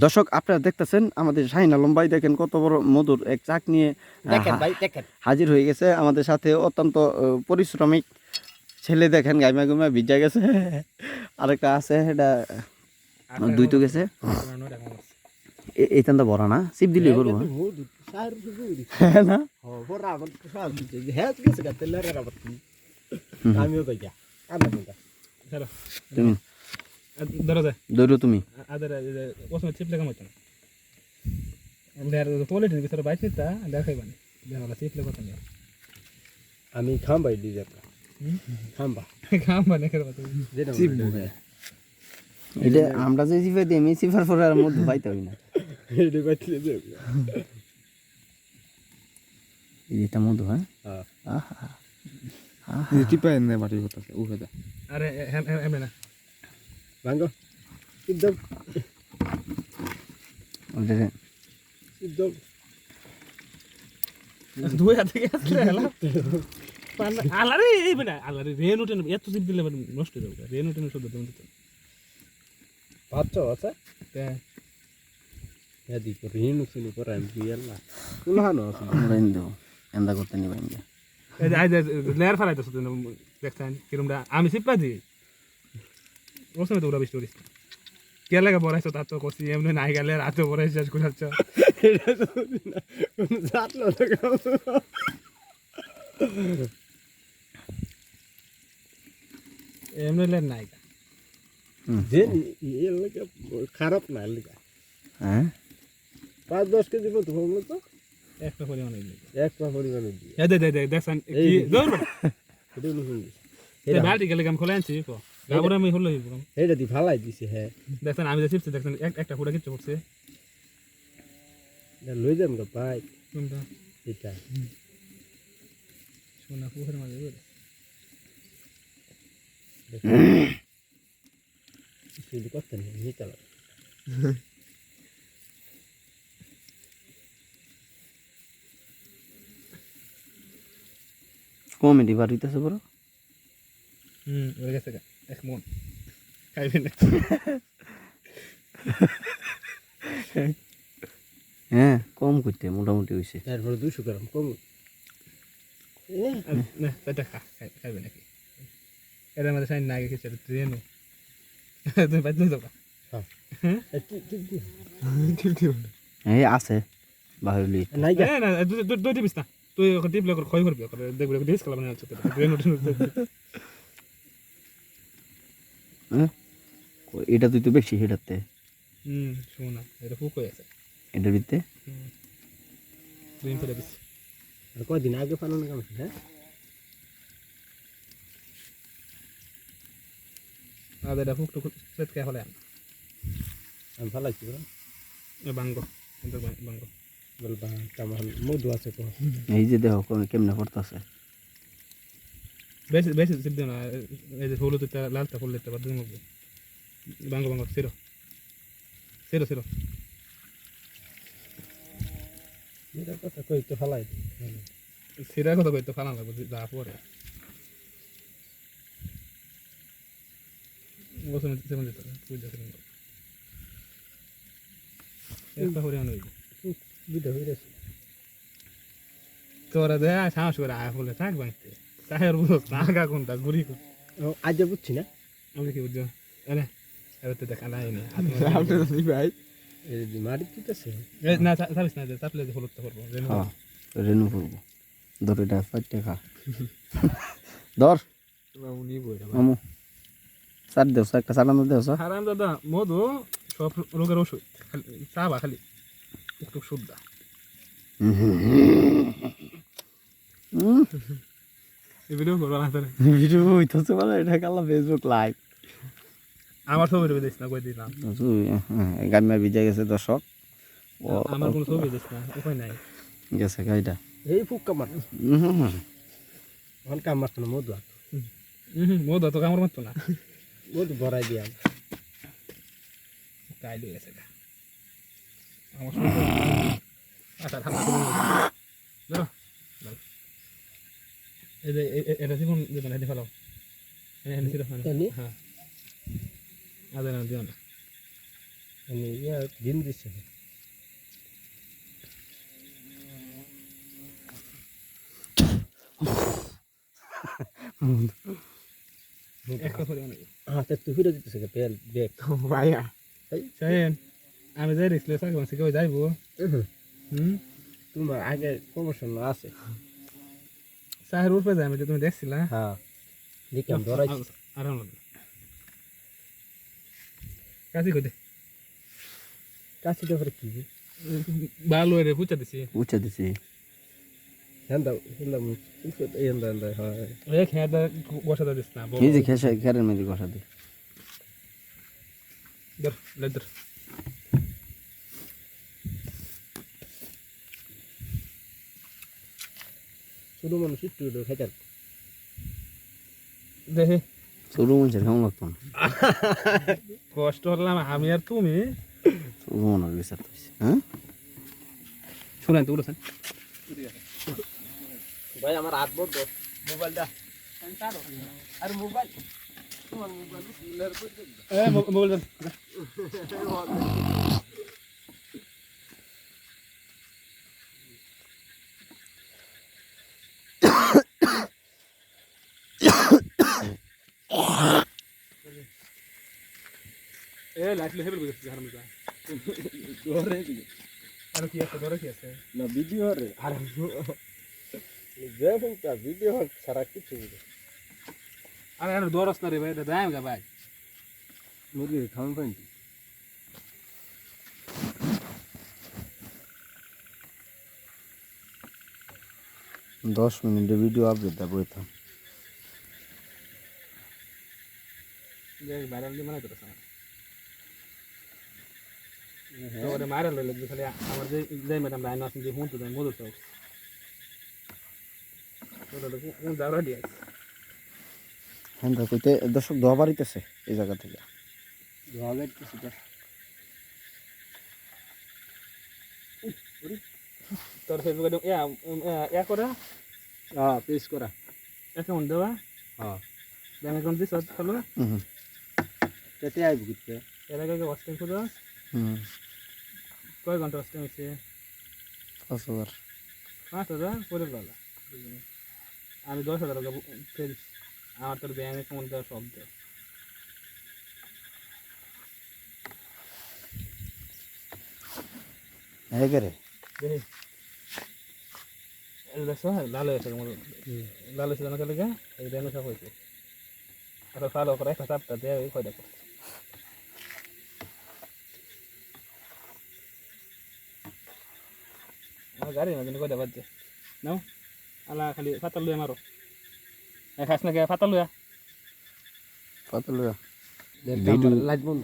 দর্শক আপনারা দেখতেছেন আমাদের শাহিন আলম ভাই, দেখেন কত বড় মধুর এক চাক নিয়ে হাজির হয়ে গেছে আমাদের সাথে। অত্যন্ত পরিশ্রমিক ছেলে, দেখেন গাইমা গুমা ভিজা গেছে। আরেকটা আছে, এটা দুই তো গেছে। এইখান তো বড় না, চিপ দিলেই করবো না। তুমি দৌড়ো তুমি। আমি খাম্বাই দিয়ে খাম্বা এটা আমরা যে চিপে দিই, আমি চিপার পরে আর মধ্যে পাইতে হই না। এটা মধু, হ্যাঁ টিপা এনে বাটি করতেছে উঠে দা। আরে এমনে না ভাঙ্গো একদম ওটা একদম দুই হাতে গেছে হেলা আলারে এই বেটা আলারে রেন উঠে এত জিপ দিলে নষ্ট হয়ে যাবে। রেন উঠে শুদ্ধ তুমি দিতে পাচ্ছো আছে তে এদি তো রেন উঠে পরে আমি বিয়ালা কুলহানো আছে রেন দাও এন্দা করতে নি বাইন্দা। এই যে আই লেয়ার ফালাইতেছ তুমি দেখছেন কিরমটা আমি সিপা দিই ওসবে তো ওরা বেশি করিস কে লাগে বড়াইছো তার তো কষি এমনি নাই গেলে রাতে বড়াই শেষ করে যাচ্ছ এটা তো না কোন জাতলো এমনি লেন নাই যে এর লাগে খারাপ না লাগা। হ্যাঁ 5-10 কেজি মতো হলো তো একটা পরিমাণে একটা পরিমাণে দিয়ে এই দে দেখছেন কি জোর এটা হলো শুনি এটা বালতি গেলে গাম খোলা আনছি কো গাবরে আমি হলো হিবম এটা দি ফালাই দিছি। হ্যাঁ দেখছেন আমি যে চিপস দেখছেন একটা ফুটা কিছু করছে এটা লই যাম গো ভাই কোনটা এটা সোনা পুকুরের মাঝে বলে শুধু করতে নেই নিতে লাগে কমেডি বাড়িতেছে বড়। ওই গেছে এক মন খাইবেন না। হ্যাঁ কম করতে মোটামুটি হয়েছে। তারপরে 200 গ্রাম কম না সেটা খাইবে নাকি এর মধ্যে সাইন না আগে কিছু ট্রেনও তুমি বাদ দিও তো হ্যাঁ এই আছে বাহুলি নাই না দুই দিবিস না তুই ওকে টিপ লাগর ক্ষয় করবি ওকে দেখবি ডিস কলা বানাচ্ছে তো ট্রেন উঠে এটা তুই তো বেশি হেটাতে শোনা এটা ফুক হয়ে আছে এটা দিতে দিন ফেলে দিস আর কয়দিন আগে ফালানো কেমন হ্যাঁ আদা এটা ফুক তো সেট কে হলে আমি ফালাইছি বড় এ বাঙ্গো এটা বাঙ্গো বলবা কেমন মধু আছে তো এই যে দেখো কেমনে পড়তেছে। বেশি বেশি সিদ্ধ না এই যে হলুদটা লালটা ফুলটা বাদ দিন বাঙ্গো বাঙ্গো সিরো সিরো সিরো সিরা কথা কই তো ফালাই সিরা কথা কই তো ফালা লাগবে যা পরে বসে নিতে সেমন যেতে পূজা করেন একটা হরে আনো দুটো হয়ে গেছে তোরা দে সাহস করে আয় বলে থাক বাঁচতে তাহের বুঝ নাগা কোনটা গুড়ি আজ বুঝছি না আমি কি বুঝছো আরে এবার তো দেখা নাই না আপনি ভাই এই মারি দিতেছে না সাবিস না তাপলে হলুদ তো করবো রেনু করবো ধর এটা 5 টাকা ধর মামু সার দেও একটা সারানো দেও হারাম দাদা মধু সব রোগের ওষুধ খালি চাবা খালি একটু শুদ্ধ ভিডিও করবো না ভিডিও হইতেছে মানে এটা কালা ফেসবুক লাইভ আমার ছবি দিস না কই দিলাম গাইমা ভিজা গেছে দর্শক। আমার কোনো ছবি দিস না উপায় নাই গেছে গাইটা এই ফুক কামার এখন কাম মারতো না মধু মধু তো কামড় মারতো না মধু ভরাই দিয়া তাই লই গেছে আমার আচ্ছা ঠান্ডা ধরো এই যে এটা জীবন জীবন হেঁটে ফেলাও হ্যাঁ হ্যাঁ আদে না দিও না দিন দিচ্ছে একটা পরিমাণ হাতে তুই ফিরে দিতেছে পেল দেখ ভাইয়া শাহিন আমি যাই রিক্সলে সাকে মাসে কেউ যাইবো তোমার আগে প্রমোশন আছে সাহের উপরে যাই আমি তুমি দেখছিলা হ্যাঁ দেখলাম ধরাইছি আরাম লাগে কাছে কই দে কাছে দেওয়ার কি ভালো রে পুচা দিছি উচ্চা দিছি হ্যান্ডা হলাম হ্যান্ডা হয় এক হ্যাঁ বসা দিস না এই যে খেরের মেয়েদি কষা দি ধর লেদর ছোট মানুষ একটু খাইতাম দেখে ছোট মানুষের কেমন লাগতো না কষ্ট হলাম আমি আর তুমি ছোট মনের বিচার হয়েছে হ্যাঁ শুনেন তো উঠেছেন ভাই আমার হাত বড় মোবাইলটা আর মোবাইল তোমার মোবাইল মোবাইল দেন লাইট লেভেল করে দিচ্ছি হারমজা ধরে দিই আর কি আছে ধরে কি আছে না ভিডিও রে আর দেখুন তা ভিডিও সারা কিছু আরে আর দরস না রে ভাই দাম গা ভাই মুরগি খাওয়ান পাই 10 মিনিটের ভিডিও আপলোড দেবো এটা দেখ ভাইরাল দি মানে তো সামনে তো ওরে মারা লইলে খালি আমার যে ম্যাডাম লাইন আছে যে হুন তো মধু তো ওটা তো কোন দাঁড়া দিয়ে হ্যাঁ কইতে দর্শক দোয়া বাড়িতেছে এই জায়গা থেকে ধোয়ালে কিছু তোর ফেসবুকে ইয়া করা হ্যাঁ পেশ করা অ্যাকাউন্ট দেওয়া হ্যাঁ ব্যাংক অ্যাকাউন্ট দিয়ে সার্চ করলো কেটে আইব কিতে এর আগে ওয়াচ টাইম করে কয় ঘন্টা ওয়াচ টাইম হচ্ছে 5000 5,000 করে বলা আমি 10,000 টাকা ফেলছি আমার তোর ব্যাংক অ্যাকাউন্ট দেওয়া সব দেওয়া হ্যাঁ রে দেখি দেখছো লাল হয়েছে লাল হয়েছে জানা চলে গা এই ডেনো সব হয়েছে আরো ফলো করে একটা চাপটা দেয় ওই কয়টা করে আমার গাড়ি না কিন্তু কয়টা বাজছে নাও আলা খালি ফাতাল লুয়া মারো খাস না কে ফাতাল লুয়া কত লয়া লাইট বন্ধ